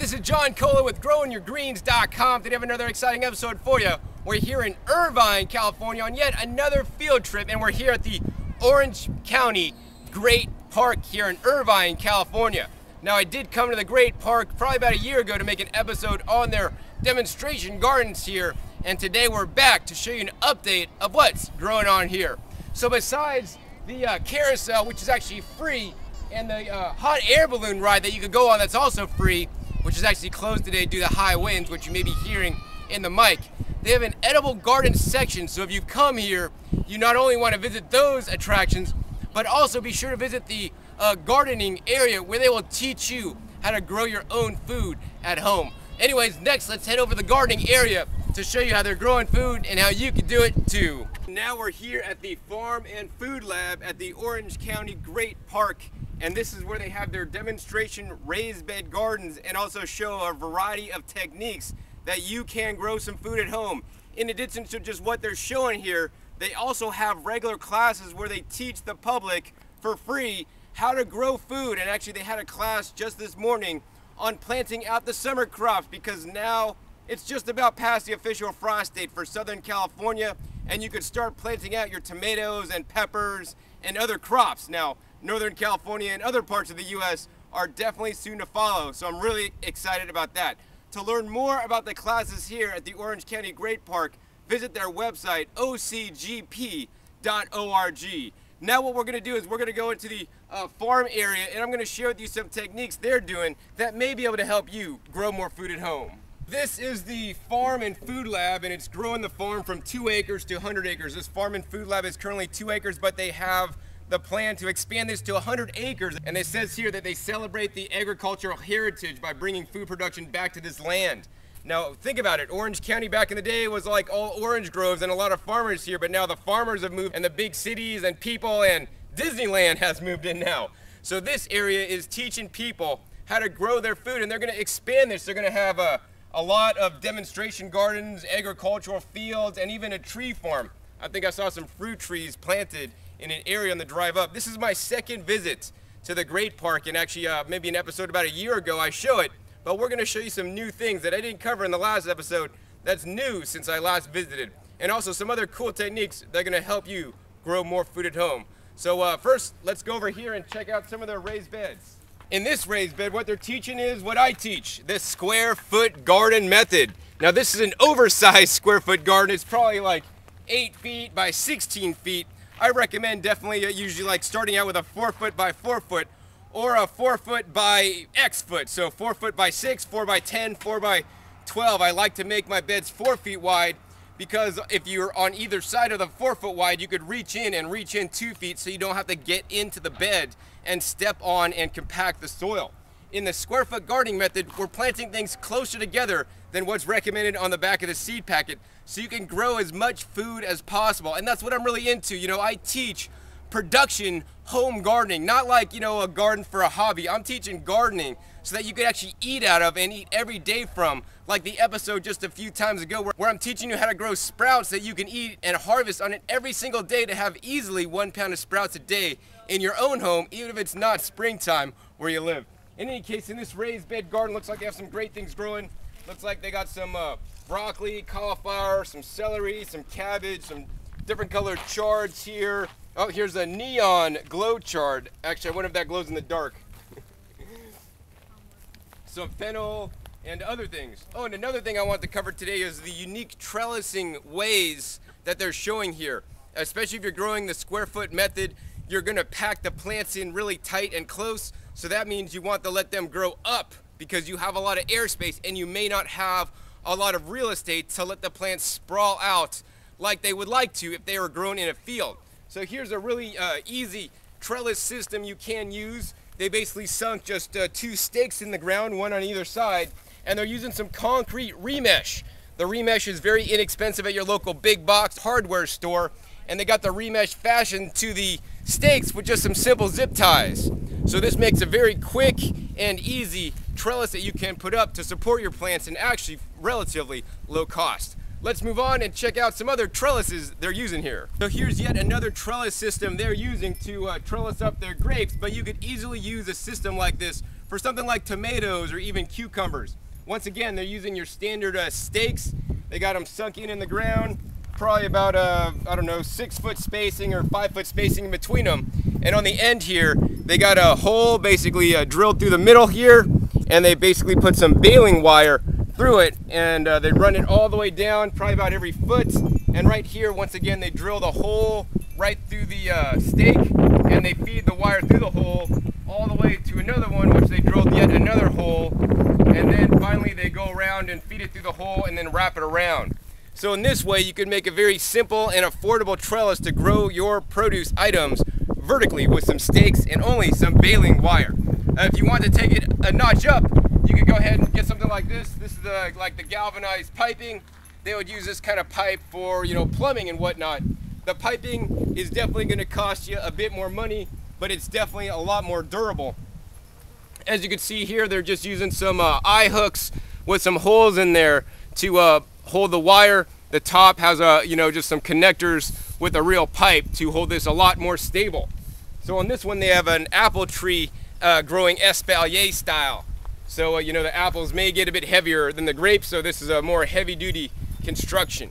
This is John Kohler with GrowingYourGreens.com. Today I have another exciting episode for you. We're here in Irvine, California on yet another field trip, and we're here at the Orange County Great Park here in Irvine, California. Now I did come to the Great Park probably about a year ago to make an episode on their demonstration gardens here, and today we're back to show you an update of what's growing on here. So besides the carousel, which is actually free, and the hot air balloon ride that you could go on that's also free, which is actually closed today due to high winds, which you may be hearing in the mic. They have an edible garden section, so if you come here, you not only want to visit those attractions, but also be sure to visit the gardening area where they will teach you how to grow your own food at home. Anyways, next let's head over to the gardening area to show you how they're growing food and how you can do it too. Now we're here at the Farm and Food Lab at the Orange County Great Park, and this is where they have their demonstration raised bed gardens and also show a variety of techniques that you can grow some food at home. In addition to just what they're showing here, they also have regular classes where they teach the public for free how to grow food. And actually they had a class just this morning on planting out the summer crops, because now it's just about past the official frost date for Southern California, and you could start planting out your tomatoes and peppers and other crops. Now, Northern California and other parts of the U.S. are definitely soon to follow, so I'm really excited about that. To learn more about the classes here at the Orange County Great Park, visit their website, ocgp.org. Now what we're going to do is we're going to go into the farm area, and I'm going to share with you some techniques they're doing that may be able to help you grow more food at home. This is the Farm and Food Lab, and it's growing the farm from 2 acres to 100 acres. This Farm and Food Lab is currently 2 acres, but they have the plan to expand this to 100 acres. And it says here that they celebrate the agricultural heritage by bringing food production back to this land. Now think about it, Orange County back in the day was like all orange groves and a lot of farmers here, but now the farmers have moved and the big cities and people, and Disneyland has moved in now. So this area is teaching people how to grow their food, and they're going to expand this. They're going to have a lot of demonstration gardens, agricultural fields, and even a tree farm. I think I saw some fruit trees planted in an area on the drive up. This is my second visit to the Great Park, and actually maybe an episode about a year ago I show it, but we're going to show you some new things that I didn't cover in the last episode that's new since I last visited, and also some other cool techniques that are going to help you grow more food at home. So first, let's go over here and check out some of their raised beds. In this raised bed, what they're teaching is what I teach, the square foot garden method. Now this is an oversized square foot garden. It's probably like 8 feet by 16 feet. I recommend definitely usually like starting out with a 4 foot by 4 foot or a 4 foot by X foot. So 4 foot by 6, 4 by 10, 4 by 12. I like to make my beds 4 feet wide, because if you're on either side of the 4 foot wide, you could reach in 2 feet, so you don't have to get into the bed and step on and compact the soil. In the square foot gardening method, we're planting things closer together than what's recommended on the back of the seed packet, so you can grow as much food as possible. And that's what I'm really into. You know, I teach production home gardening, not like, you know, a garden for a hobby. I'm teaching gardening so that you can actually eat out of and eat every day from, like the episode just a few times ago where I'm teaching you how to grow sprouts that you can eat and harvest on it every single day to have easily 1 pound of sprouts a day in your own home, even if it's not springtime where you live. In any case, in this raised bed garden, looks like they have some great things growing. Looks like they got some broccoli, cauliflower, some celery, some cabbage, some different colored chards here. Oh, here's a neon glow chard. Actually, I wonder if that glows in the dark. Some fennel and other things. Oh, and another thing I want to cover today is the unique trellising ways that they're showing here. Especially if you're growing the square foot method, you're gonna pack the plants in really tight and close. So that means you want to let them grow up, because you have a lot of airspace and you may not have a lot of real estate to let the plants sprawl out like they would like to if they were grown in a field. So here's a really easy trellis system you can use. They basically sunk just 2 stakes in the ground, one on either side, and they're using some concrete remesh. The remesh is very inexpensive at your local big box hardware store, and they got the remesh fashioned to the stakes with just some simple zip ties. So this makes a very quick and easy trellis that you can put up to support your plants, and actually relatively low cost. Let's move on and check out some other trellises they're using here. So here's yet another trellis system they're using to trellis up their grapes, but you could easily use a system like this for something like tomatoes or even cucumbers. Once again, they're using your standard stakes. They got them sunk in the ground, probably about, I don't know, 6-foot spacing or 5-foot spacing in between them. And on the end here, they got a hole basically drilled through the middle here, and they basically put some baling wire through it, and they run it all the way down, probably about every foot. And right here, once again, they drill the hole right through the stake, and they feed the wire through the hole all the way to another one, which they drilled yet another hole, and then finally they go around and feed it through the hole and then wrap it around. So in this way, you can make a very simple and affordable trellis to grow your produce items vertically with some stakes and only some baling wire. If you want to take it a notch up, you could go ahead and get something like this. This is like the galvanized piping. They would use this kind of pipe for, you know, plumbing and whatnot. The piping is definitely going to cost you a bit more money, but it's definitely a lot more durable. As you can see here, they're just using some eye hooks with some holes in there to hold the wire. The top has just some connectors with a real pipe to hold this a lot more stable. So on this one, they have an apple tree growing espalier style. So the apples may get a bit heavier than the grapes, so this is a more heavy-duty construction.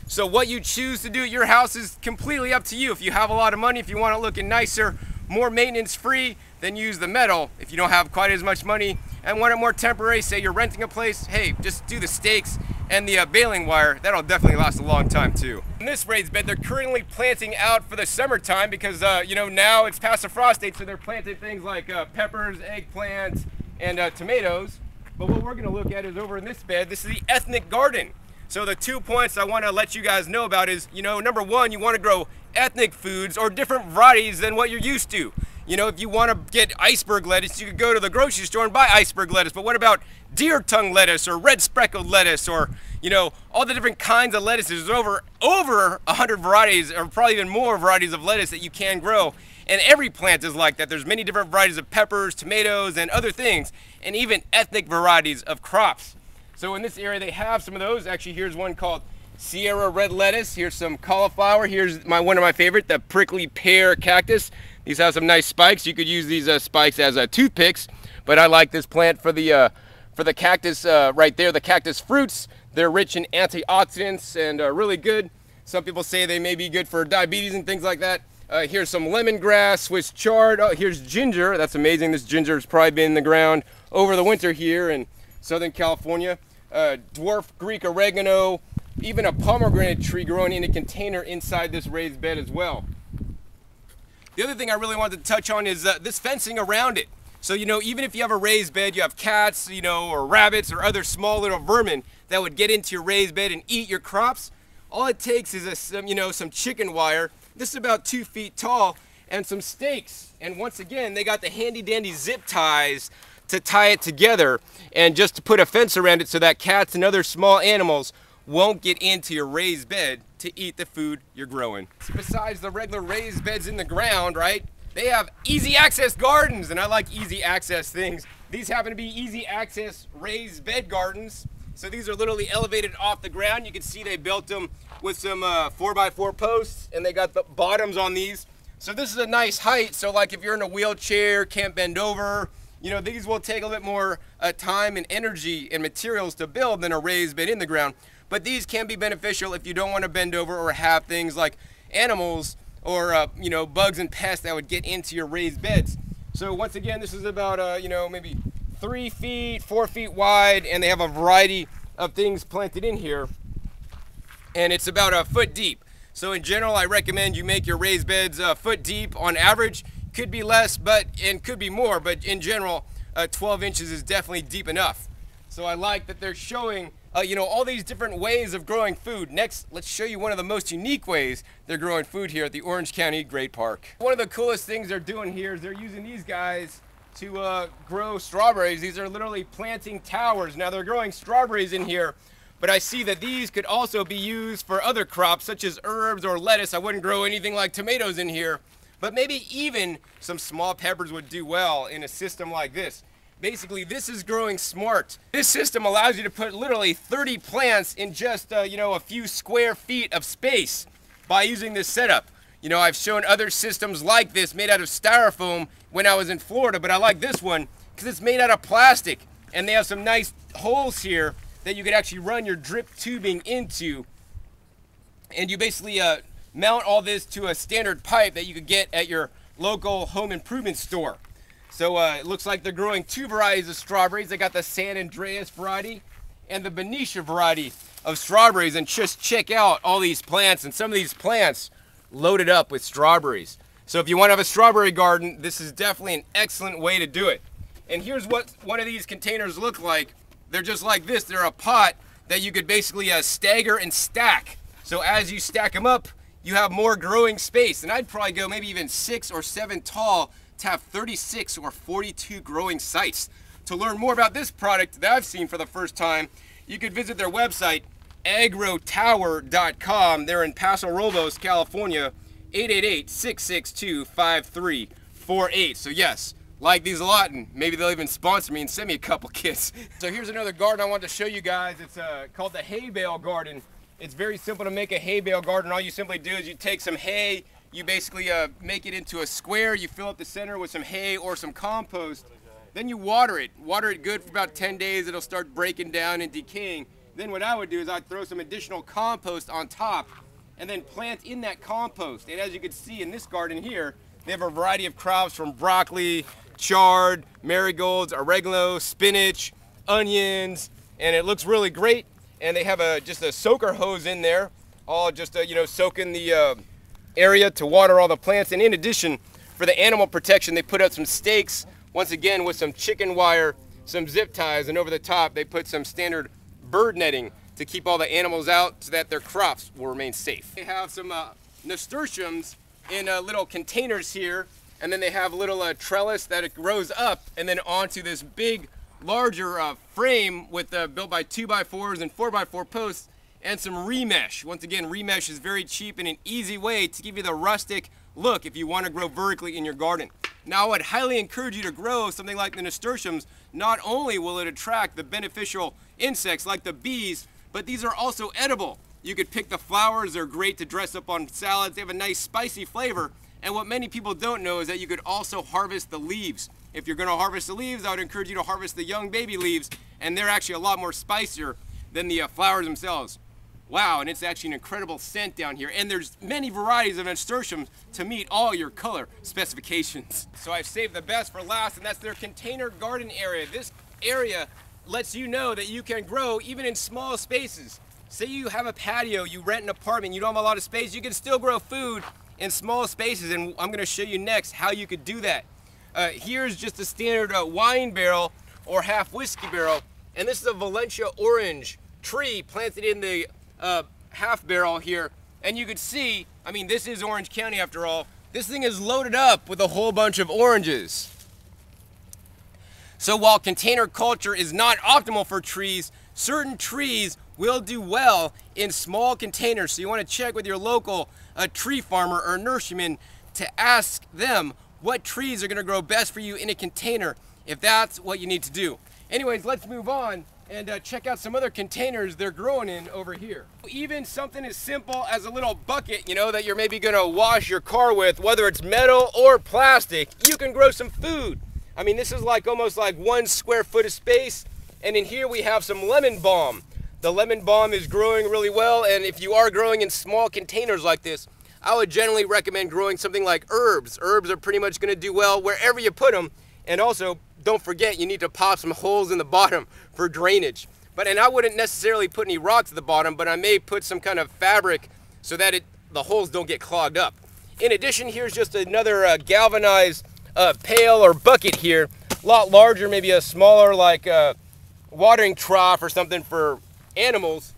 So what you choose to do at your house is completely up to you. If you have a lot of money, if you want it looking nicer, more maintenance-free, then use the metal. If you don't have quite as much money and want it more temporary, say you're renting a place, hey, just do the stakes and the baling wire. That'll definitely last a long time too. In this raised bed, they're currently planting out for the summertime because now it's past the frost date, so they're planting things like peppers, eggplants, and tomatoes. But what we're gonna look at is over in this bed. This is the ethnic garden. So the 2 points I wanna let you guys know about is, number one, you wanna grow ethnic foods or different varieties than what you're used to. If you want to get iceberg lettuce, you could go to the grocery store and buy iceberg lettuce. But what about deer tongue lettuce or red speckled lettuce or, all the different kinds of lettuces? There's over 100 varieties or probably even more varieties of lettuce that you can grow. And every plant is like that. There's many different varieties of peppers, tomatoes, and other things, and even ethnic varieties of crops. So in this area, they have some of those. Actually, here's one called Sierra red lettuce. Here's some cauliflower. Here's one of my favorite, the prickly pear cactus. These have some nice spikes. You could use these spikes as toothpicks, but I like this plant for the cactus right there. The cactus fruits, they're rich in antioxidants and really good. Some people say they may be good for diabetes and things like that. Here's some lemongrass, Swiss chard. Oh, here's ginger. That's amazing. This ginger has probably been in the ground over the winter here in Southern California. Dwarf Greek oregano, even a pomegranate tree growing in a container inside this raised bed as well. The other thing I really wanted to touch on is this fencing around it. So, even if you have a raised bed, you have cats, or rabbits or other small little vermin that would get into your raised bed and eat your crops, all it takes is some chicken wire. This is about 2 feet tall, and some stakes. And once again, they got the handy dandy zip ties to tie it together and just to put a fence around it so that cats and other small animals won't get into your raised bed to eat the food you're growing. Besides the regular raised beds in the ground, right, they have easy access gardens, and I like easy access things. These happen to be easy access raised bed gardens. So these are literally elevated off the ground. You can see they built them with some 4x4 posts, and they got the bottoms on these. So this is a nice height. So like if you're in a wheelchair, can't bend over, these will take a little bit more time and energy and materials to build than a raised bed in the ground. But these can be beneficial if you don't want to bend over or have things like animals or bugs and pests that would get into your raised beds. So once again, this is about maybe 3 feet, 4 feet wide, and they have a variety of things planted in here. And it's about a foot deep. So in general, I recommend you make your raised beds a foot deep on average. Could be less, and could be more, but in general, 12 inches is definitely deep enough. So I like that they're showing all these different ways of growing food. Next, let's show you one of the most unique ways they're growing food here at the Orange County Great Park. One of the coolest things they're doing here is they're using these guys to grow strawberries. These are literally planting towers. Now they're growing strawberries in here, but I see that these could also be used for other crops such as herbs or lettuce. I wouldn't grow anything like tomatoes in here, but maybe even some small peppers would do well in a system like this. Basically, this is growing smart. This system allows you to put literally 30 plants in just, a few square feet of space by using this setup. I've shown other systems like this made out of styrofoam when I was in Florida, but I like this one because it's made out of plastic. And they have some nice holes here that you could actually run your drip tubing into. And you basically mount all this to a standard pipe that you could get at your local home improvement store. So it looks like they're growing 2 varieties of strawberries. They got the San Andreas variety and the Benicia variety of strawberries. And just check out all these plants, and some of these plants loaded up with strawberries. So if you want to have a strawberry garden, this is definitely an excellent way to do it. And here's what one of these containers look like. They're just like this. They're a pot that you could basically stagger and stack. So as you stack them up, you have more growing space. And I'd probably go maybe even 6 or 7 tall to have 36 or 42 growing sites. To learn more about this product that I've seen for the first time, you could visit their website, agrotower.com. They're in Paso Robles, California, 888-662-5348. So yes, like these a lot, and maybe they'll even sponsor me and send me a couple kits. So here's another garden I want to show you guys. It's called the hay bale garden. It's very simple to make a hay bale garden. All you simply do is you take some hay, you basically make it into a square, you fill up the center with some hay or some compost, then you water it. Water it good for about 10 days, it'll start breaking down and decaying. Then what I would do is I'd throw some additional compost on top and then plant in that compost. And as you can see in this garden here, they have a variety of crops from broccoli, chard, marigolds, oregano, spinach, onions, and it looks really great. And they have just a soaker hose in there, all just soaking the area to water all the plants. And in addition, for the animal protection, they put up some stakes, once again with some chicken wire, some zip ties, and over the top they put some standard bird netting to keep all the animals out so that their crops will remain safe. They have some nasturtiums in little containers here, and then they have a little trellis that it grows up and then onto this big, larger frame with built by 2x4s and 4x4 posts and some remesh. Once again, remesh is very cheap and an easy way to give you the rustic look if you want to grow vertically in your garden. Now, I would highly encourage you to grow something like the nasturtiums. Not only will it attract the beneficial insects like the bees, but these are also edible. You could pick the flowers, they're great to dress up on salads, they have a nice spicy flavor. And what many people don't know is that you could also harvest the leaves. If you're gonna harvest the leaves, I would encourage you to harvest the young baby leaves, and they're actually a lot more spicier than the flowers themselves. Wow, and it's actually an incredible scent down here. And there's many varieties of nasturtiums to meet all your color specifications. So I've saved the best for last, and that's their container garden area. This area lets you know that you can grow even in small spaces. Say you have a patio, you rent an apartment, you don't have a lot of space, you can still grow food in small spaces, and I'm gonna show you next how you could do that. Here's just a standard wine barrel or half whiskey barrel, and this is a Valencia orange tree planted in the half barrel here. And you could see, I mean, this is Orange County after all, this thing is loaded up with a whole bunch of oranges. So while container culture is not optimal for trees, certain trees will do well in small containers. So you want to check with your local tree farmer or nurseryman to ask them what trees are going to grow best for you in a container, if that's what you need to do. Anyways, let's move on and check out some other containers they're growing in over here. Even something as simple as a little bucket, that you're maybe gonna wash your car with, whether it's metal or plastic, you can grow some food. I mean, this is like almost like 1 square foot of space. And in here we have some lemon balm. The lemon balm is growing really well, and if you are growing in small containers like this, I would generally recommend growing something like herbs. Herbs are pretty much gonna do well wherever you put them. And also, don't forget, you need to pop some holes in the bottom for drainage. And I wouldn't necessarily put any rocks at the bottom, but I may put some kind of fabric so that the holes don't get clogged up. In addition, here's just another galvanized pail or bucket here. A lot larger, maybe a smaller like watering trough or something for animals.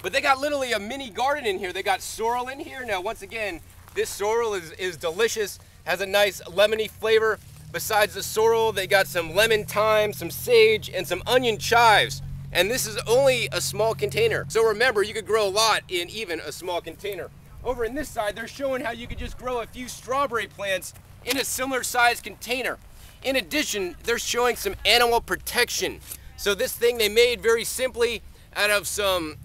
But they got literally a mini garden in here. They got sorrel in here. Now, once again, this sorrel is delicious, has a nice lemony flavor. Besides the sorrel, they got some lemon thyme, some sage, and some onion chives. And this is only a small container. So remember, you could grow a lot in even a small container. Over in this side, they're showing how you could just grow a few strawberry plants in a similar sized container. In addition, they're showing some animal protection. So this thing they made very simply out of some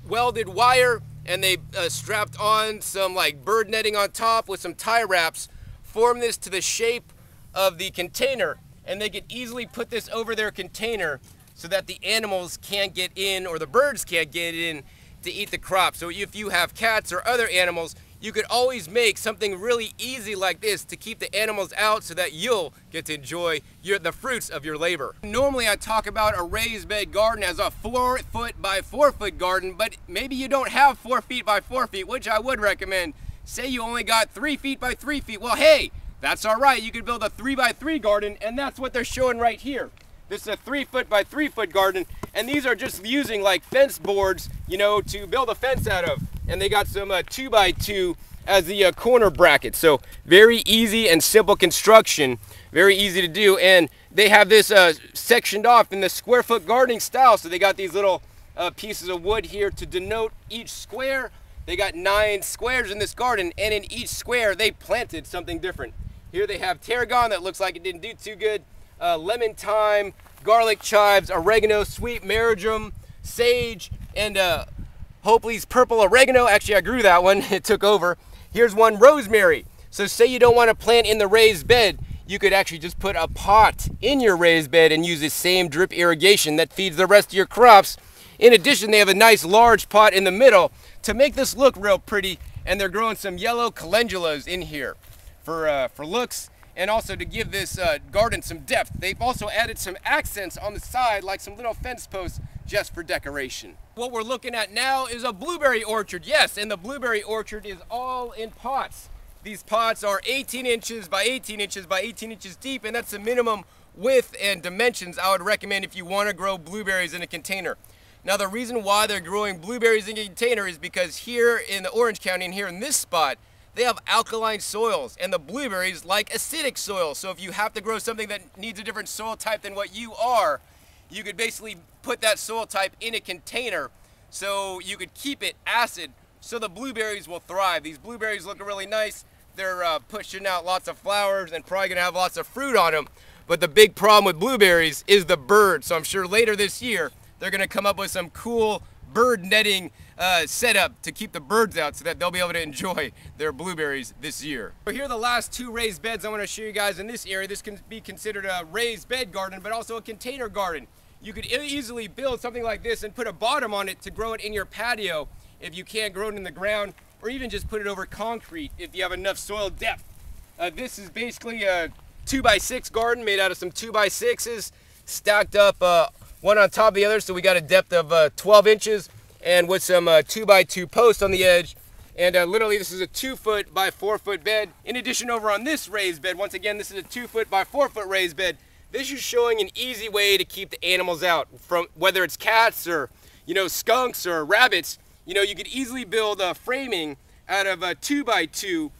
welded wire, and they strapped on some like bird netting on top with some tie wraps, formed this to the shape of the container, and they could easily put this over their container so that the animals can't get in, or the birds can't get in to eat the crop. So if you have cats or other animals, you could always make something really easy like this to keep the animals out so that you'll get to enjoy the fruits of your labor. Normally I talk about a raised bed garden as a 4 foot by 4 foot garden, but maybe you don't have 4 feet by 4 feet, which I would recommend. Say you only got 3 feet by 3 feet. Well, hey, that's all right. You could build a 3 by 3 garden, and that's what they're showing right here. This is a 3 foot by 3 foot garden, and these are just using like fence boards, you know, to build a fence out of. And they got some 2 by 2 as the corner bracket. So very easy and simple construction, very easy to do. And they have this sectioned off in the square foot gardening style. So they got these little pieces of wood here to denote each square. They got 9 squares in this garden, and in each square they planted something different. Here they have tarragon that looks like it didn't do too good, lemon thyme, garlic chives, oregano, sweet marjoram, sage, and Hopley's purple oregano. Actually, I grew that one. It took over. Here's one, rosemary. So say you don't want to plant in the raised bed, you could actually just put a pot in your raised bed and use the same drip irrigation that feeds the rest of your crops. In addition, they have a nice large pot in the middle to make this look real pretty, and they're growing some yellow calendulas in here for looks, and also to give this garden some depth. They've also added some accents on the side, like some little fence posts, just for decoration. What we're looking at now is a blueberry orchard. Yes, and the blueberry orchard is all in pots. These pots are 18 inches by 18 inches by 18 inches deep, and that's the minimum width and dimensions I would recommend if you want to grow blueberries in a container. Now, the reason why they're growing blueberries in a container is because here in the Orange County and here in this spot, they have alkaline soils, and the blueberries like acidic soil. So if you have to grow something that needs a different soil type than what you are, you could basically put that soil type in a container so you could keep it acid so the blueberries will thrive. These blueberries look really nice. They're pushing out lots of flowers and probably gonna have lots of fruit on them. But the big problem with blueberries is the birds. So I'm sure later this year, they're gonna come up with some cool bird netting setup to keep the birds out so that they'll be able to enjoy their blueberries this year. So here are the last 2 raised beds I want to show you guys in this area. This can be considered a raised bed garden, but also a container garden. You could easily build something like this and put a bottom on it to grow it in your patio if you can't grow it in the ground, or even just put it over concrete if you have enough soil depth. This is basically a 2 by 6 garden made out of some 2 by 6s stacked up one on top of the other, so we got a depth of 12 inches and with some 2 by 2 posts on the edge. And literally this is a 2 foot by 4 foot bed. In addition, over on this raised bed, once again, this is a 2 foot by 4 foot raised bed. This is showing an easy way to keep the animals out, from whether it's cats or, you know, skunks or rabbits. You know, you could easily build a framing out of a 2 by 2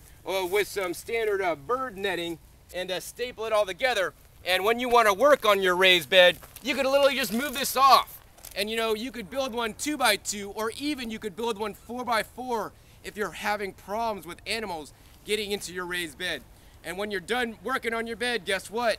with some standard bird netting and staple it all together. And when you want to work on your raised bed, you could literally just move this off. And you know, you could build one 2 by 2, or even you could build one 4 by 4 if you're having problems with animals getting into your raised bed. And when you're done working on your bed, guess what?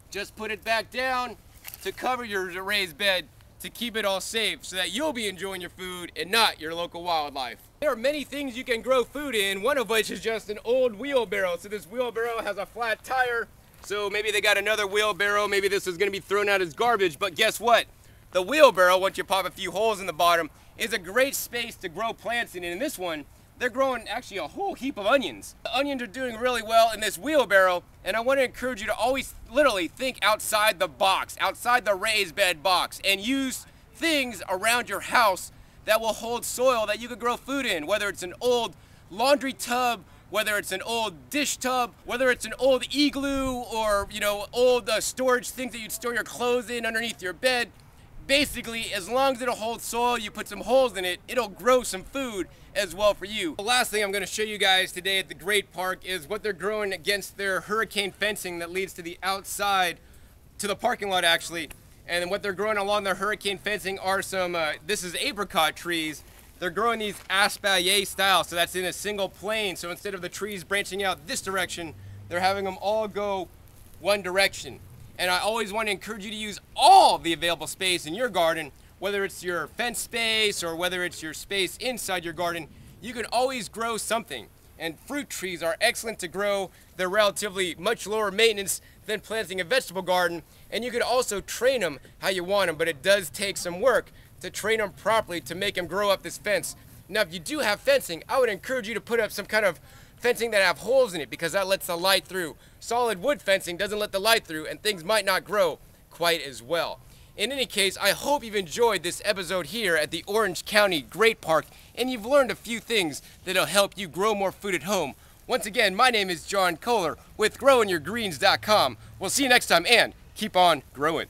Just put it back down to cover your raised bed to keep it all safe so that you'll be enjoying your food and not your local wildlife. There are many things you can grow food in, one of which is just an old wheelbarrow. So this wheelbarrow has a flat tire. So maybe they got another wheelbarrow, maybe this is gonna be thrown out as garbage, but guess what? The wheelbarrow, once you pop a few holes in the bottom, is a great space to grow plants in. And in this one, they're growing actually a whole heap of onions. The onions are doing really well in this wheelbarrow, and I want to encourage you to always literally think outside the box, outside the raised bed box, and use things around your house that will hold soil that you could grow food in, whether it's an old laundry tub, whether it's an old dish tub, whether it's an old igloo, or, you know, old storage things that you'd store your clothes in underneath your bed. Basically, as long as it'll hold soil, you put some holes in it, it'll grow some food as well for you. The last thing I'm going to show you guys today at the Great Park is what they're growing against their hurricane fencing that leads to the outside, to the parking lot actually. And then what they're growing along their hurricane fencing are some, this is apricot trees. They're growing these espalier style, so that's in a single plane. So instead of the trees branching out this direction, they're having them all go one direction. And I always want to encourage you to use all the available space in your garden, whether it's your fence space or whether it's your space inside your garden. You can always grow something. And fruit trees are excellent to grow. They're relatively much lower maintenance than planting a vegetable garden, and you could also train them how you want them, but it does take some work to train them properly to make them grow up this fence. Now, if you do have fencing, I would encourage you to put up some kind of fencing that have holes in it, because that lets the light through. Solid wood fencing doesn't let the light through, and things might not grow quite as well. In any case, I hope you've enjoyed this episode here at the Orange County Great Park, and you've learned a few things that'll help you grow more food at home. Once again, my name is John Kohler with GrowingYourGreens.com. We'll see you next time, and keep on growing.